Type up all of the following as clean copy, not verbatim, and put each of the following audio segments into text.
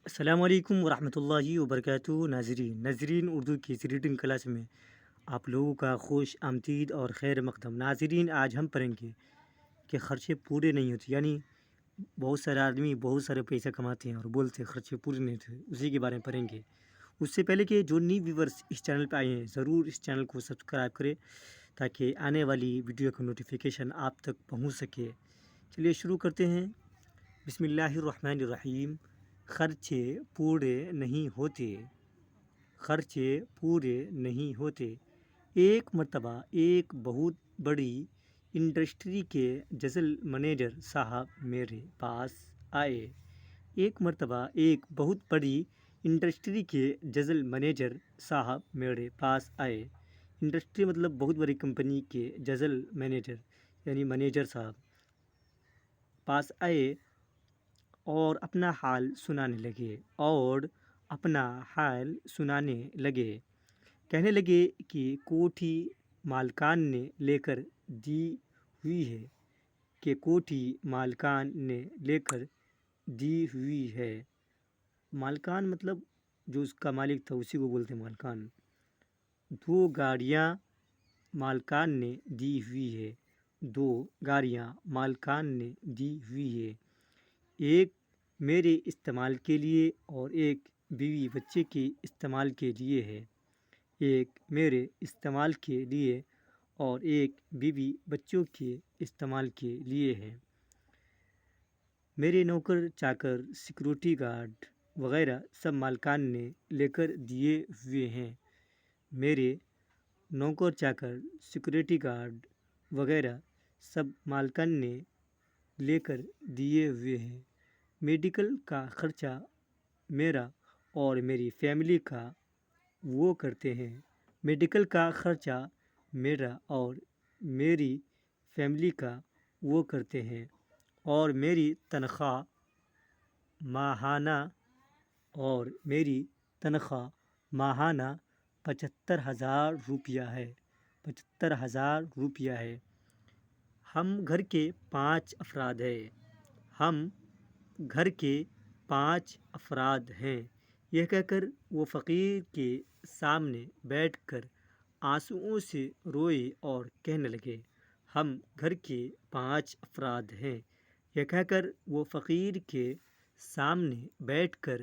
السلام علیکم ورحمۃ اللہ وبرکاتہ۔ ناظرین اردو کی اس ریڈنگ کلاس میں آپ لوگوں کا خوش آمدید اور خیر مقدم۔ ناظرین، آج ہم پڑھیں گے کہ خرچے پورے نہیں ہوتے، یعنی بہت سارے آدمی بہت سارے پیسہ کماتے ہیں اور بولتے ہیں خرچے پورے نہیں ہوتے، اسی کے بارے میں پڑھیں گے۔ اس سے پہلے کہ جو نیو ویورس اس چینل پہ آئے ہیں ضرور اس چینل کو سبسکرائب کریں تاکہ آنے والی ویڈیو کا نوٹیفیکیشن آپ تک پہنچ سکے۔ چلیے شروع کرتے ہیں۔ بسم اللہ الرحمن الرحیم۔ خرچے پورے نہیں ہوتے، خرچے پورے نہیں ہوتے۔ ایک مرتبہ ایک بہت بڑی انڈسٹری کے جنرل مینیجر صاحب میرے پاس آئے۔ ایک مرتبہ ایک بہت بڑی انڈسٹری کے جنرل مینیجر صاحب میرے پاس آئے۔ انڈسٹری مطلب بہت بڑی کمپنی کے جنرل مینیجر یعنی مینیجر صاحب پاس آئے اور اپنا حال سنانے لگے کہنے لگے کہ کوٹھی مالکان نے لے کر دی ہوئی ہے۔ مالکان مطلب جو اس کا مالک تھا اسی کو بولتے ہیں مالکان۔ 2 گاڑیاں مالکان نے دی ہوئی ہے، 2 گاڑیاں مالکان نے دی ہوئی ہے، ایک میرے استعمال کے لیے اور ایک بیوی بچے کے استعمال کے لیے ہے، ایک میرے استعمال کے لیے اور ایک بیوی بچوں کے استعمال کے لیے ہے۔ میرے نوکر چاکر سیکورٹی گارڈ وغیرہ سب مالکان نے لے کر دیے ہوئے ہیں، میرے نوکر چاکر سیکورٹی گارڈ وغیرہ سب مالکان نے لے کر دیے ہوئے ہیں۔ میڈیکل کا خرچہ میرا اور میری فیملی کا وہ کرتے ہیں، میڈیکل کا خرچہ میرا اور میری فیملی کا وہ کرتے ہیں، اور میری تنخواہ ماہانہ 75,000 روپیہ ہے۔ ہم گھر کے 5 افراد ہیں۔ یہ کہہ کر وہ فقیر کے سامنے بیٹھ کر آنسوؤں سے روئے اور کہنے لگے۔ ہم گھر کے 5 افراد ہیں۔ یہ کہہ کر وہ فقیر کے سامنے بیٹھ کر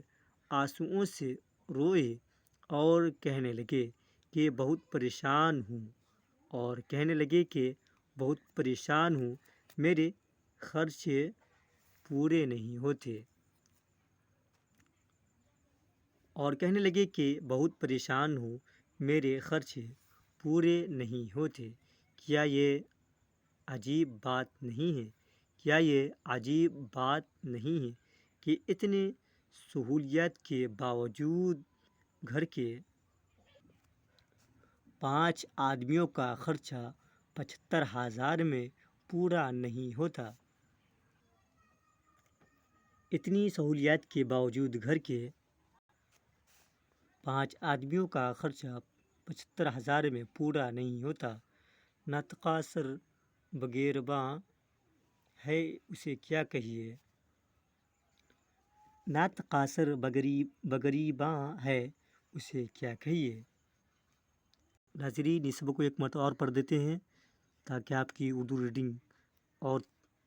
آنسوؤں سے روئے اور کہنے لگے کہ بہت پریشان ہوں، میرے خرچے پورے نہیں ہوتے۔ کیا یہ عجیب بات نہیں ہے کہ اتنے سہولیات کے باوجود گھر کے 5 آدمیوں کا خرچہ 75,000 میں پورا نہیں ہوتا۔ اتنی سہولیات کے باوجود گھر کے 5 آدمیوں کا خرچہ 75,000 میں پورا نہیں ہوتا۔ ناتقاصر بغریباں ہے اسے کیا کہیے؟ ناظرین، اس سبق کو ایک مرتبہ اور پڑھ دیتے ہیں تاکہ آپ کی اردو ریڈنگ اور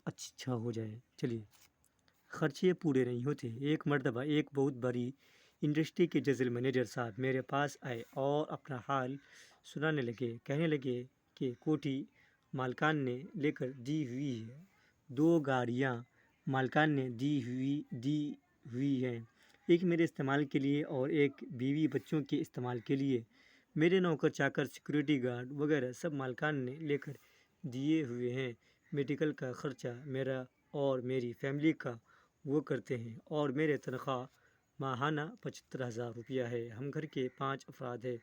اچھا ہو جائے۔ چلیے، خرچے پورے نہیں ہوتے۔ ایک مرتبہ ایک بہت بڑی انڈسٹری کے جنرل مینیجر صاحب میرے پاس آئے اور اپنا حال سنانے لگے کہنے لگے کہ کوٹھی مالکان نے لے کر دی ہوئی ہے، 2 گاڑیاں مالکان نے دی ہوئی ہیں، ایک میرے استعمال کے لیے اور ایک بیوی بچوں کے استعمال کے لیے، میرے نوکر چاکر سیکورٹی گارڈ وغیرہ سب مالکان نے لے کر دیے ہوئے ہیں، میڈیکل کا خرچہ میرا اور میری فیملی کا وہ کرتے ہیں، اور میرے تنخواہ ماہانہ 75,000 روپیہ ہے۔ ہم گھر کے 5 افراد ہیں۔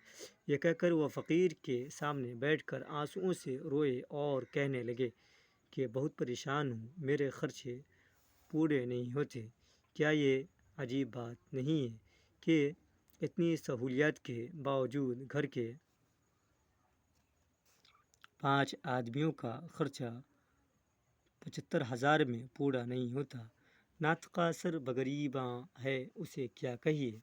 یہ کہہ کر وہ فقیر کے سامنے بیٹھ کر آنسوؤں سے روئے اور کہنے لگے کہ بہت پریشان ہوں، میرے خرچے پورے نہیں ہوتے۔ کیا یہ عجیب بات نہیں ہے کہ اتنی سہولیات کے باوجود گھر کے 5 آدمیوں کا خرچہ 75,000 میں پورا نہیں ہوتا۔ ناطقہ سر بغریباں ہے اسے کیا کہیے۔